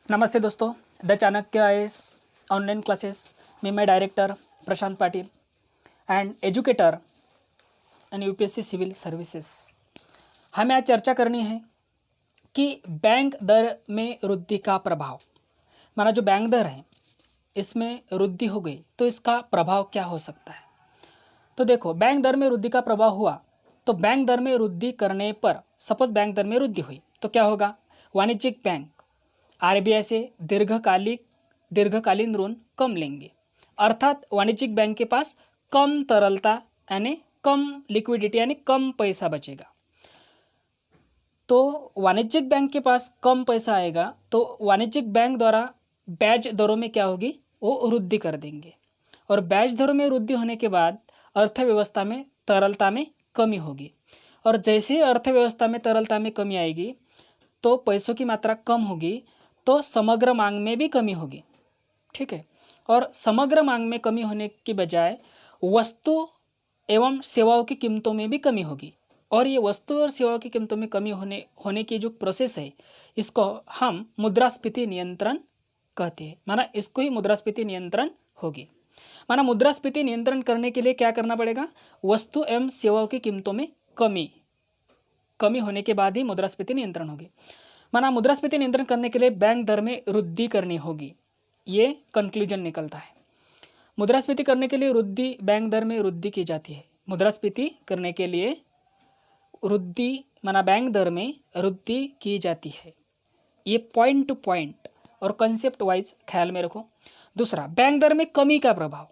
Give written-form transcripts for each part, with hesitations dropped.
नमस्ते दोस्तों, the Chanakya IAS online classes में मैं director Prashant Patil and educator and UPSC civil services. हमें आज चर्चा करनी है कि बैंक दर में वृद्धि का प्रभाव। माना जो बैंक दर है इसमें वृद्धि हो गई तो इसका प्रभाव क्या हो सकता है। तो देखो, बैंक दर में वृद्धि का प्रभाव हुआ तो बैंक दर में वृद्धि करने पर, सपोज बैंक दर में वृद्धि हुई तो क्या होगा, वाणिज्यिक बैंक आरबीआई से दीर्घकालीन ऋण कम लेंगे, अर्थात वाणिज्यिक बैंक के पास कम तरलता यानी कम लिक्विडिटी यानी कम पैसा बचेगा। तो वाणिज्यिक बैंक के पास कम पैसा आएगा तो वाणिज्यिक बैंक द्वारा ब्याज दरों में क्या होगी, वो वृद्धि कर देंगे और ब्याज दरों में वृद्धि होने के बाद अर्थव्यवस्था में तरलता में कमी होगी और जैसे ही अर्थव्यवस्था में तरलता में कमी आएगी तो पैसों की मात्रा कम होगी तो समग्र मांग में भी कमी होगी। ठीक है, और समग्र मांग में कमी होने की बजाय वस्तु एवं सेवाओं की कीमतों में भी कमी होगी और ये वस्तु और सेवाओं की कीमतों में कमी होने की जो प्रोसेस है इसको हम मुद्रास्फीति नियंत्रण कहते हैं। माना इसको ही मुद्रास्फीति नियंत्रण होगी। माना मुद्रास्फीति नियंत्रण करने के लिए क्या करना पड़ेगा, वस्तु एवं सेवाओं की कीमतों में कमी होने के बाद ही मुद्रास्फीति नियंत्रण होगी। माना मुद्रास्फीति नियंत्रण करने के लिए बैंक दर में वृद्धि करनी होगी, ये कंक्लूजन निकलता है। मुद्रास्फीति करने के लिए वृद्धि, बैंक दर में वृद्धि की जाती है। मुद्रास्फीति करने के लिए वृद्धि माना बैंक दर में वृद्धि की जाती है। ये पॉइंट टू पॉइंट और कंसेप्ट वाइज ख्याल में रखो। दूसरा, बैंक दर में कमी का प्रभाव।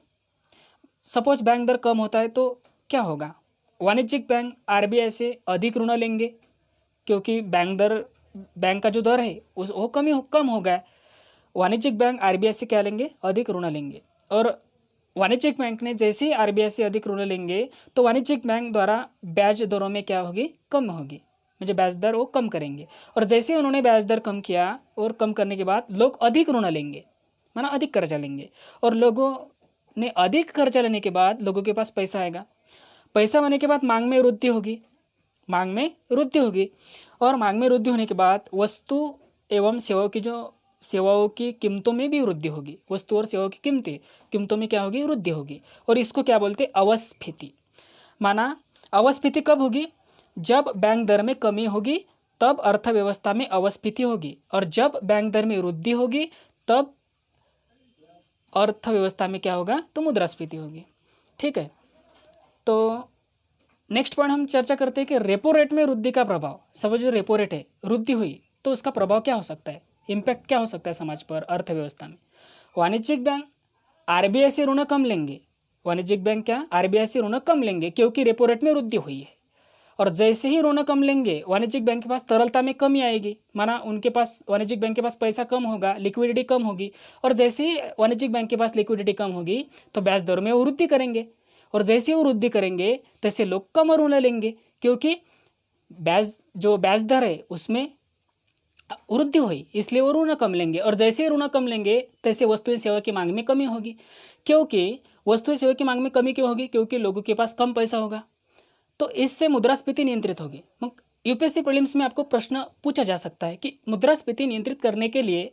सपोज बैंक दर कम होता है तो क्या होगा, वाणिज्यिक बैंक आरबीआई से अधिक ऋण लेंगे क्योंकि बैंक का जो दर है वो कम हो गया। वाणिज्यिक बैंक आरबीआई से क्या लेंगे, अधिक ऋण लेंगे और वाणिज्यिक बैंक ने जैसे ही आरबीआई से अधिक ऋण लेंगे तो वाणिज्यिक बैंक द्वारा ब्याज दरों में क्या होगी, कम होगी, मुझे ब्याज दर वो कम करेंगे और जैसे ही उन्होंने ब्याज दर कम किया और कम करने के बाद लोग अधिक ऋण लेंगे, माना अधिक कर्जा लेंगे और लोगों ने अधिक कर्जा लेने के बाद लोगों के पास पैसा आएगा। पैसा आने के बाद मांग में वृद्धि होगी और मांग में वृद्धि होने के बाद वस्तु एवं सेवाओं की कीमतों में भी वृद्धि होगी। वस्तु और सेवाओं की कीमतों में क्या होगी, वृद्धि होगी और इसको क्या बोलते हैं, अवस्फीति। माना अवस्फीति कब होगी, जब बैंक दर में कमी होगी तब अर्थव्यवस्था में अवस्फीति होगी और जब बैंक दर में वृद्धि होगी तब अर्थव्यवस्था में क्या होगा, तो मुद्रास्फीति होगी। ठीक है, तो नेक्स्ट पॉइंट हम चर्चा करते हैं कि रेपो रेट में वृद्धि का प्रभाव। समझ, जो रेपो रेट है वृद्धि हुई तो उसका प्रभाव क्या हो सकता है, इम्पैक्ट क्या हो सकता है समाज पर, अर्थव्यवस्था में। वाणिज्यिक बैंक आरबीआई से ऋण कम लेंगे, वाणिज्यिक बैंक क्या आरबीआई से ऋण कम लेंगे क्योंकि रेपो रेट में वृद्धि हुई है और जैसे ही ऋण कम लेंगे वाणिज्यिक बैंक के पास तरलता में कमी आएगी। माना उनके पास, वाणिज्यिक बैंक के पास पैसा कम होगा, लिक्विडिटी कम होगी और जैसे ही वाणिज्यिक बैंक के पास लिक्विडिटी कम होगी तो ब्याज दरों में वृद्धि करेंगे और जैसे वो वृद्धि करेंगे तैसे लोग कम ऋण लेंगे क्योंकि ब्याज दर है उसमें वृद्धि हुई इसलिए वो ऋण कम लेंगे और जैसे ही ऋण कम लेंगे तैसे वस्तु एवं सेवा की मांग में कमी होगी। क्योंकि वस्तु एवं सेवा की मांग में कमी क्यों होगी, क्योंकि लोगों के पास कम पैसा होगा तो इससे मुद्रास्फीति नियंत्रित होगी। यूपीएससी प्रीलिम्स में आपको प्रश्न पूछा जा सकता है कि मुद्रास्फीति नियंत्रित करने के लिए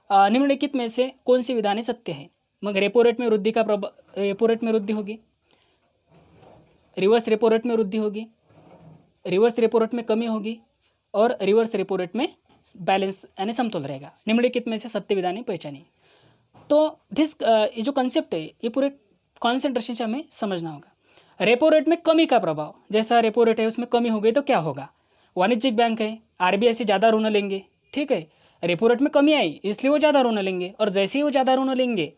निम्नलिखित में से कौन सी विधानें सत्य है। मगर रेपो रेट में वृद्धि होगी, रिवर्स रेपो रेट में वृद्धि होगी, रिवर्स रेपो रेट में कमी होगी और रिवर्स रेपो रेट में बैलेंस यानी समतोल रहेगा। निम्नलिखित में से सत्य विधानें पहचानिए। तो ये जो कंसेप्ट है ये पूरे कॉन्सेंट्रेशन से हमें समझना होगा। रेपो रेट में कमी का प्रभाव, जैसा रेपो रेट है उसमें कमी हो गई तो क्या होगा, वाणिज्यिक बैंक है आरबीआई से ज़्यादा ऋण लेंगे। ठीक है, रेपो रेट में कमी आई इसलिए वो ज़्यादा ऋण लेंगे और जैसे ही वो ज़्यादा ऋण लेंगे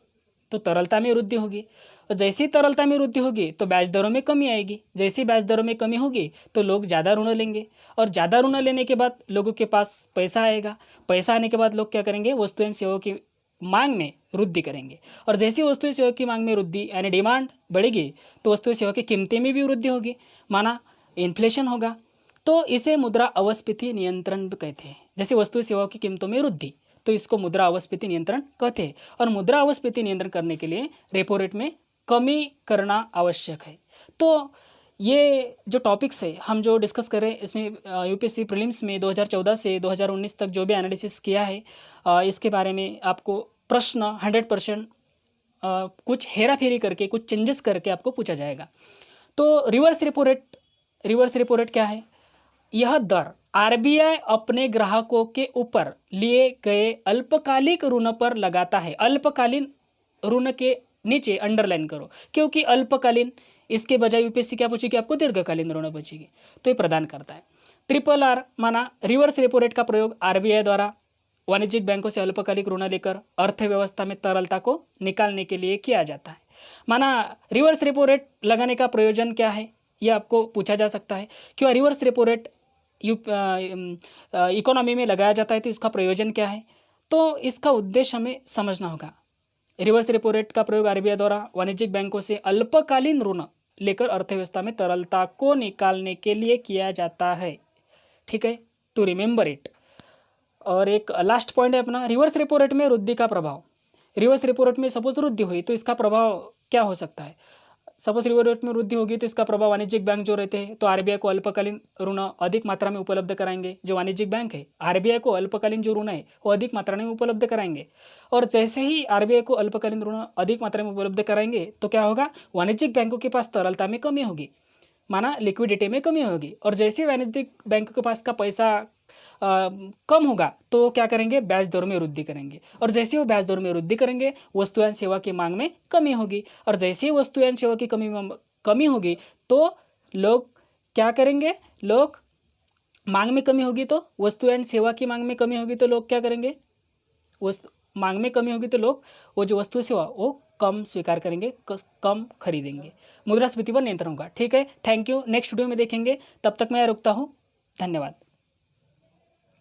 तो तरलता में वृद्धि होगी और जैसे ही तरलता में वृद्धि होगी तो ब्याज दरों में कमी आएगी। जैसे ही ब्याज दरों में कमी होगी तो लोग ज़्यादा ऋण लेंगे और ज़्यादा ऋण लेने के बाद लोगों के पास पैसा आएगा। पैसा आने के बाद लोग क्या करेंगे, वस्तु एवं सेवाओं की मांग में वृद्धि करेंगे और जैसे ही वस्तु एवं सेवा की मांग में वृद्धि यानी डिमांड बढ़ेगी तो वस्तु एवं सेवा की कीमतें में भी वृद्धि होगी, माना इन्फ्लेशन होगा। तो इसे मुद्रा अवस्फीति नियंत्रण भी कहते हैं। जैसे वस्तु सेवाओं की कीमतों में वृद्धि तो इसको मुद्रा अवस्फीति नियंत्रण कहते हैं और मुद्रा अवस्फीति नियंत्रण करने के लिए रेपो रेट में कमी करना आवश्यक है। तो ये जो टॉपिक्स है हम जो डिस्कस कर रहे हैं इसमें यूपीएससी प्रीलिम्स में 2014 से 2019 तक जो भी एनालिसिस किया है इसके बारे में आपको प्रश्न 100% कुछ हेरा फेरी करके कुछ चेंजेस करके आपको पूछा जाएगा। तो रिवर्स रेपो रेट क्या है? यह दर आरबीआई अपने ग्राहकों के ऊपर लिए गए अल्पकालिक ऋण पर लगाता है। अल्पकालीन ऋण के नीचे अंडरलाइन करो, क्योंकि अल्पकालीन इसके बजाय यूपीएससी क्या पूछेगी आपको? दीर्घकालीन ऋण पूछेगी, तो ये प्रदान करता है। ट्रिपल आर माना रिवर्स रेपो रेट का प्रयोग आरबीआई द्वारा वाणिज्यिक बैंकों से अल्पकालिक ऋण लेकर अर्थव्यवस्था में तरलता को निकालने के लिए किया जाता है। माना रिवर्स रेपो रेट लगाने का प्रयोजन क्या है, यह आपको पूछा जा सकता है। क्यों रिवर्स रेपो रेट इकोनॉमी में लगाया जाता है, तो इसका प्रयोजन क्या है? तो इसका उद्देश्य हमें समझना होगा। रिवर्स रेपो रेट का प्रयोग आरबीआई द्वारा वाणिज्यिक बैंकों से अल्पकालीन ऋण लेकर अर्थव्यवस्था में तरलता को निकालने के लिए किया जाता है। ठीक है, टू रिमेंबर इट। और एक लास्ट पॉइंट है अपना, रिवर्स रेपो रेट में वृद्धि का प्रभाव। रिवर्स रेपो रेट में सपोज वृद्धि हुई तो इसका प्रभाव क्या हो सकता है? सपोज रिवर्स रेट में वृद्धि होगी तो इसका प्रभाव वाणिज्यिक बैंक जो रहते हैं तो आरबीआई को अल्पकालीन ऋण अधिक मात्रा में उपलब्ध कराएंगे। जो वाणिज्यिक बैंक है आरबीआई को अल्पकालीन जो ऋण है वो अधिक मात्रा में उपलब्ध कराएंगे। और जैसे ही आरबीआई को अल्पकालीन ऋण अधिक मात्रा में उपलब्ध कराएंगे तो क्या होगा? वाणिज्यिक बैंकों के पास तरलता में कमी होगी, माना लिक्विडिटी में कमी होगी। और जैसे वाणिज्यिक बैंकों के पास का पैसा कम होगा तो क्या करेंगे? ब्याज दर में वृद्धि करेंगे। और जैसे वो ब्याज दर में वृद्धि करेंगे वस्तु एवं सेवा की मांग में कमी होगी। और जैसे ही वस्तु एवं सेवा की कमी होगी तो लोग क्या करेंगे? लोग मांग में कमी होगी तो वस्तु एवं सेवा की मांग में कमी होगी तो लोग क्या करेंगे? मांग में कमी होगी तो लोग वो जो वस्तु सेवा वो कम स्वीकार करेंगे, कम खरीदेंगे। मुद्रास्फीति पर नियंत्रण होगा। ठीक है, थैंक यू। नेक्स्ट वीडियो में देखेंगे, तब तक मैं रुकता हूँ। धन्यवाद।